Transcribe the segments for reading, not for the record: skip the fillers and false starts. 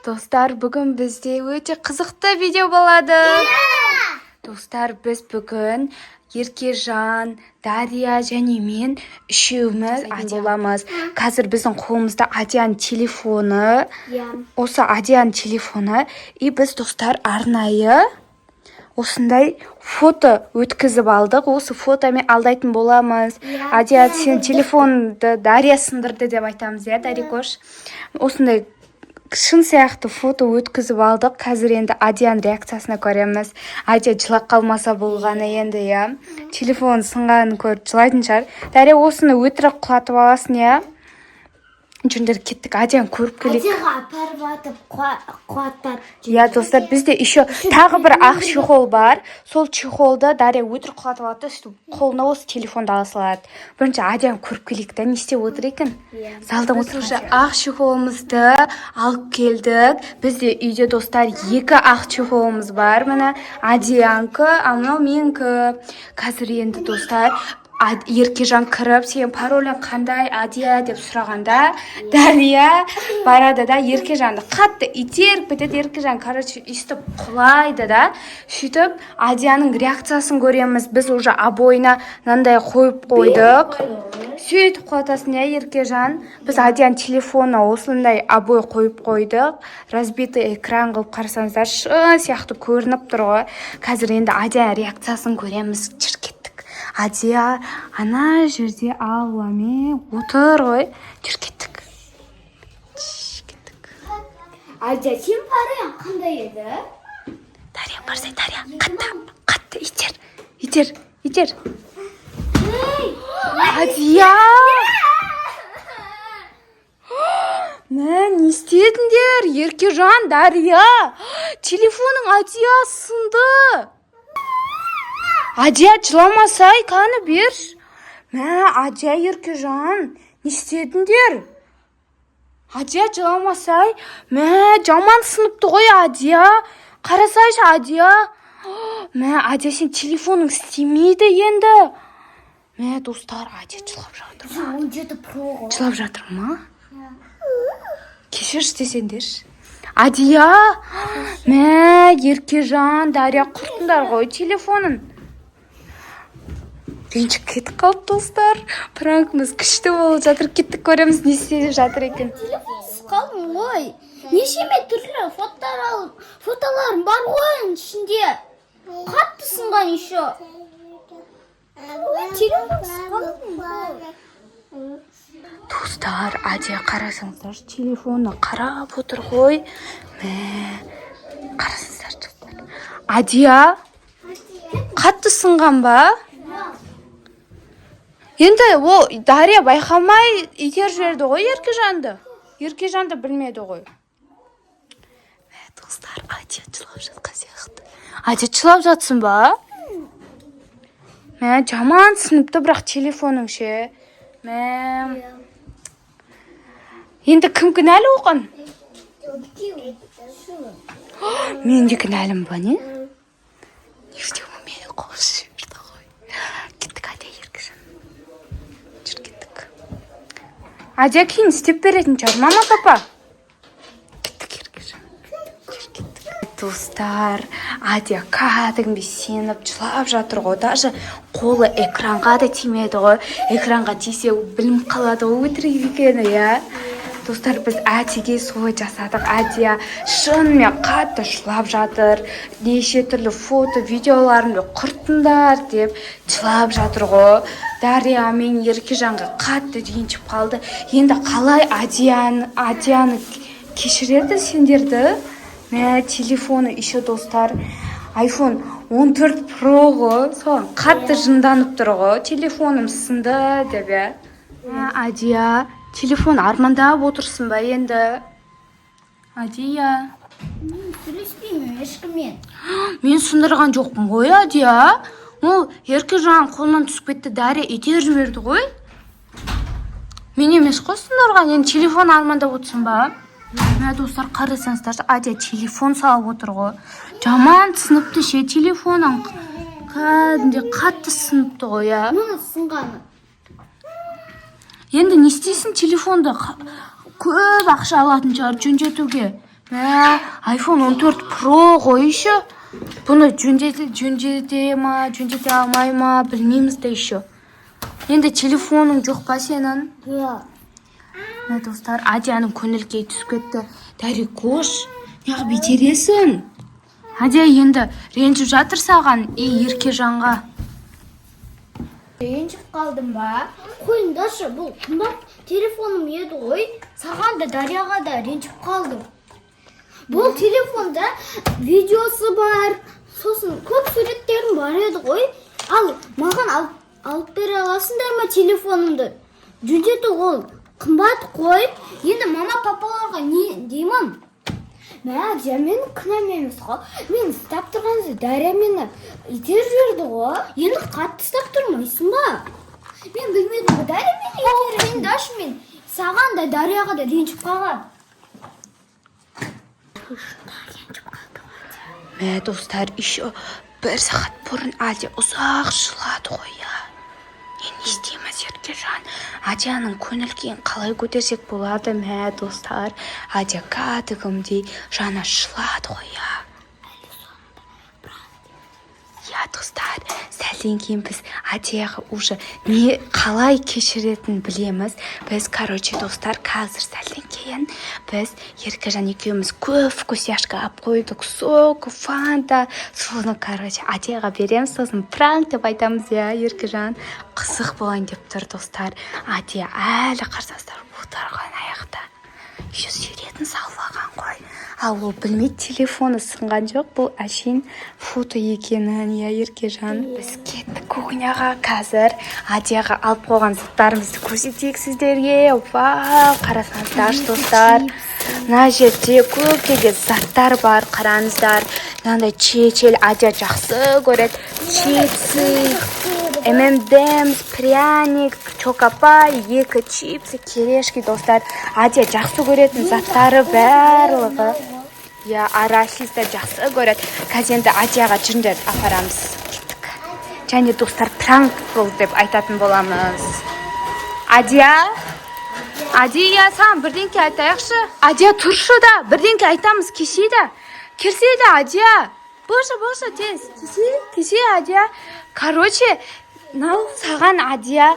Достар, бүгін бізде өте қызықты видео болады. Достар, біз бүгін Еркежан, Дария және мен үшеуміз боламыз. Қазір біздің қолымызда Адияның телефоны. Осы Адияның телефоны. И біз достар арнайы осындай фото өткізіп алдық. Осы фотомен алдайтын боламыз. Адия, сен телефонды Дария сындырды деп айтамыз, Дария кош. Осындай шын сияқты фото өткізіп алдық. Қазір енді Адияның реакциясына көреміз. Адия жылап қалмаса болғаны енді, телефон сынғанын көріп жылайтын шығар. Дария, осыны өтірік құлатып аласың, Жүндер кеттік, Адияны көріп келейік. Адияға апарып атып қуаттады. Достар, бізде еще тағы бір ақ чехол бар. Сол чехолды Дария өтірік құлатып алады, қолына осы телефонды ала салады. Бірінші Адияны көріп келейік, не істеп отыр екен? Залда отырушы ақ чехолымызды алып келдік. Бізде үйде достар екі ақ чехолымыз бар. Міне Адиянкі, мынау менікі. Қазір енді достар Еркежан кіріп, сен паролің қандай, Адия деп сұрағанда, Дария барады да Еркежанды қатты итеріп кетеді. Еркежан үстіп құлайды да. Сөйтіп Адияның реакциясын көреміз. Біз уже обойына мынандай қойып қойдық. Сөйтіп құлатасын, Еркежан. Біз Адияның телефонына осындай обой қойып қойдық. Разбитый экран қылып қарасаңыздар, шын сияқты көрініп тұр ғой. Қазір енді Адияның реакциясын көреміз. Адия ана жерде ауамен отыр ғой. Жүр кеттік. Адия, сен параң қандай еді? Дария барсай, Дария, қатты итер. Адия! Не істедіңдер? Еркежан, Дария! Телефоның Адия сынды. Адия, жыламасай, қаны бер. Адия, Еркежан, не істедіңдер? Адия, жыламасай. Жаман сыныпты ғой, Адия. Қарасайшы, Адия. Адия, сен телефоның істемейді енді. Достар, Адия жылап жатыр ма? Жылап жатыр ма? Кешірші десеңдерші. Адия, Еркежан, Дария құртындар ғой телефонын. Ренжіп кетіп қалып, достар. Пранкымыз күшті болып жатыр. Кеттік, көреміз, не істеп жатыр екен. Телефон қалың ғой. Нешеме түрлі фотоларым бар ғой ішінде. Қатты сынған еще. Телефон қалың ғой. Достар, Адия қарасаңыздар, телефоны қарап отыр ғой. Қарасаңыздар. Адия, қатты сынған ба? Енді ол Дария байқамай итер жіберді ғой Еркежанды. Еркежанды білмеді ғой. Достар, Адия жылап жатқан сияқты. Адия жылап жатсың ба? Жаман сыныпты, бірақ телефоның ше. Енді кім кінәлі оған? Мен де кінәлім ба, не? Не істеу мені қосы жіберді ғой. Кеттік, Адия, Еркежан. Жүр, кеттік. Адия кейін істеп беретін шығар, мама, папа. Кеттік, Еркежан. Жүр, кеттік. Достар, Адия кәдімгі сеніп жылап жатыр ғой. Даже қолы экранға да тимеді ғой. Экранға тисе білім қалады ғой, өтірік екені, Достар, біз Адияге солай жасадық. Адия шынымен қатты жылап жатыр. Неше түрлі фото, видеоларымды құртыңдар деп жылап жатыр ғой. Дария мен Еркежанға қатты ренжіп қалды. Енді қалай Адияны кешіреді сендерді? Телефоны еще, достар, iPhone 14 Pro ғой. Соған қатты жынданып тұр ғой. Телефоным сынды деп, Адия, телефон армандап отырсын ба енді? Адия. Мен сөйлеспеймін ешкіммен. Мен сындырған жоқпын ғой, Адия. Ол Еркежан қолынан түсіп кетті, Дария итер жіберді ғой. Мен емес қой сындырған, енді телефон армандап отырсын ба? Достар, қарасаңыздар, Адия телефон салып отыр ғой. Жаман сыныпты ше, телефоның кәдімде қатты сыныпты ғой, Мұны сынғаны. Енді не істейсің, телефонды көп ақша алатын шығар жөндетуге. iPhone 14 Pro ғой еще. Бұны жөндете алмай ма, білмейміз де еще. Енді телефоның жоқ па сенің? Достар, Адияның көңіл-күйі түсіп кетті. Дәрі кош, неғып бейтересің? Адия енді ренжіп жатыр саған, Еркежанға. Ренжіп қалдым ба? Қойыңдашы, бұл қымбат телефоным еді ғой. Саған да Дарияға да ренжіп қалдым. Бұл телефонда видеосы бар, сосын көп суреттерім бар еді ғой. Ал маған алып бере аласыңдар ма телефонымды? Жөндету ол қымбат қой. Енді мама папаларға не деймін? Адия, менің кінәм емес қой. Мен ұстап тұрғанды Дария мені итер жүрді ғой. Енді қатты ұстап тұрмайсың ба? Мен білмедім ғой, Дария мені итер. Қойыңдашы, мен саған да Дарияға да ренжіп қалған. Достар, еще 1 сағат бұрын Адия ұзақ жылады ғой, не істейміз Еркежан? Адияның көңіл-күйін қалай көтерсек болады? Достар, Адия кәдімгідей жаны жылады ғой, достар, сәлден кейін біз Адияға уже не қалай кешіретінін білеміз. Біз, достар, қазір сәлден кейін біз Еркежан екеуміз көп вкусняшка алып қойдық. Сок, фанта, соны, Адияға береміз, сосын пранк деп айтамыз, Еркежан. Қызық болайын деп тұр, достар. Адия әлі қарсастар отырған аяқта. Еще суретін салып қой. Ал ол білмейді, телефоны сынған жоқ. Бұл әшейін фото екенін, Еркежан. Біз кеттік кухняға қазір. Адияға алып қойған заттарымызды көрсетейік сіздерге. Вау, қарасаңыздар, достар. Мына жерде көптеген заттар бар, қараңыздар. Мынандай чечел Адия жақсы көреді. Чипсы, M&M's, пряник, чокопай, 2 чипсы, керешки, достар. Адия жақсы көретін заттары барлығы. Арахисті жақсы көреді. Қазір енді Адияға жүріндер апарамыз. Кеттік. Және достар, пранк болды деп айтатын боламыз. Адия, саған бірдеңке айтайықшы. Адия, тұршы да, бірдеңке айтамыз, кешейді. Келсейді, Адия. Болшы, тез. Кесе, Адия. Саған Адия.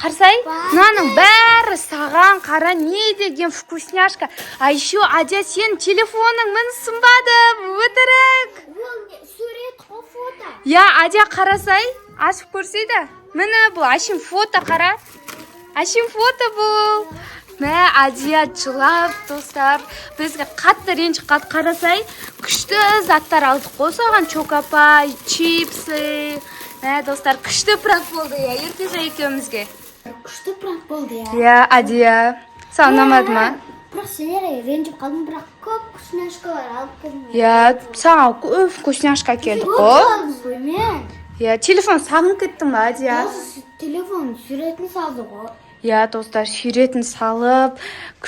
Қарсай, мынаның бәрі саған, қара, не деген вкусняшка. А еще, Адия, сен телефоның мін сынбады, өтірік. Сурет қой, фото. Адия, қарасай, ашып көрсейді. Міне бұл, ашын фото, қара. Ашын фото бұл. Адия жылап, достар. Бізге қатты ренжіп қалды, қарасай. Күшті заттар алдық қой саған, чокопай, чипсы. Достар, күшті пранк болды, Еркежан екеумізге. Күшті пранк болды, Адия, саған ұнамады ма? Бірақ сендер ренжіп қалдым, бірақ көп вкусняшкалар алып келдім. Саған көп вкусняшка келді ғой. Телефон сағынып кеттің ба, Адия? Телефон суретін салды ғой. Достар, суретін салып,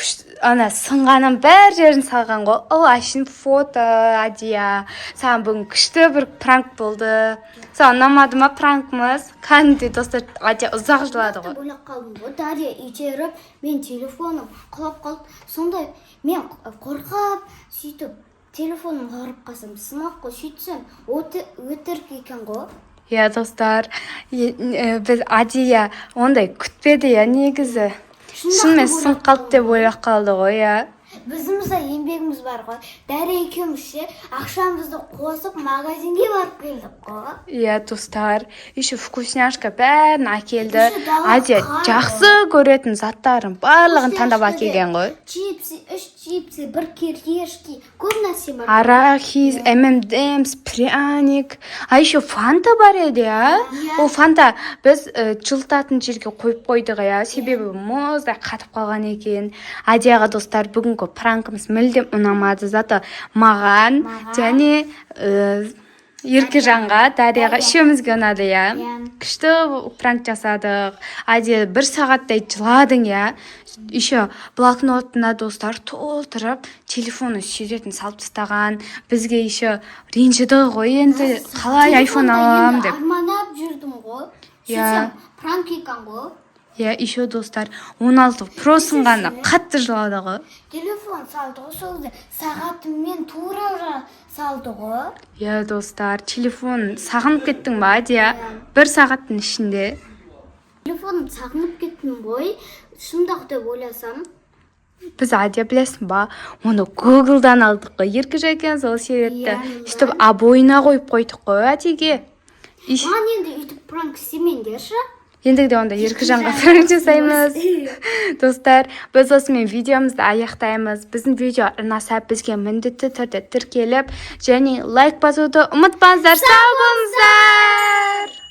сынғанын бәр жерін салған ғой. Ол ашын фото, Адия. Саған бүгін күшті бір пранк болды. Саған ұнамады ма пранкымыз? Кәнде, достар, Адия ұзақ жылады ғой. Ойлап қалдым ғой, Дария итеріп, мен телефоным құлап қалды. Сондай мен қорқап, сөйтіп, телефоным ғарып қалсам, сынақ қой, сөйтсем, өтірік екен ғой. Достар, біз Адия ондай күтпеді, негізі. Шынымен сын қалды деп ойлап қалды ғой, Біздімізде еңбегіміз бар ғой. Дария екеуміз ақшамызды қосып магазинге барып келдік қой. Достар, еще вкусняшка бәрін әкелді. Адия жақсы көретін заттарын барлығын таңдап әкелген ғой. Чипсы, 3 чипсы, 1 керешки, көп нәрсе бар. Арахис, M&M's, пряник. Еще фанта бар еді, Ол фанта біз жылтатын жерге қойып қойдық, Себебі мұздай қатып қалған екен. Адияға, достар, бүгінгі пранкымыз мүлдем ұнамады. Зато маған және Еркежанға, Дарияға үшеумізге ұнады, Күшті пранк жасадық. Адия 1 сағаттай жыладың, Еще блокнотына, достар, толтырып, телефоны суретін салып тастаған. Бізге еще ренжіді ғой, енді қалай iPhone алам деп. Арманап жүрдім ғой. Сөйтсем, пранк екен ғой. Иә, еще достар, 16 Pro сынғаны қатты жылады ғой. Телефон салды ғой, сол кезде сағатыммен тура салды ғой. Иә, достар, телефон сағынып кеттің ба, Адия? 1 сағаттың ішінде. Телефоным сағынып кеттім ғой, шындақ деп ойласам. Біз Адия білесің ба, оны Google-дан алдық қой, Еркежайкен сол себепті. Сөйтіп обойына қойып қойдық қой Адиге. Маған енді үйтіп пранк істемеңдерші. Ендігіде онда Еркежанға пранк жасаймыз. Достар, біз осымен видеомызды аяқтаймыз. Біздің видео ұнаса бізге міндетті түрде тіркеліп, және лайк басуды ұмытпаңыздар. Сау болыңыздар!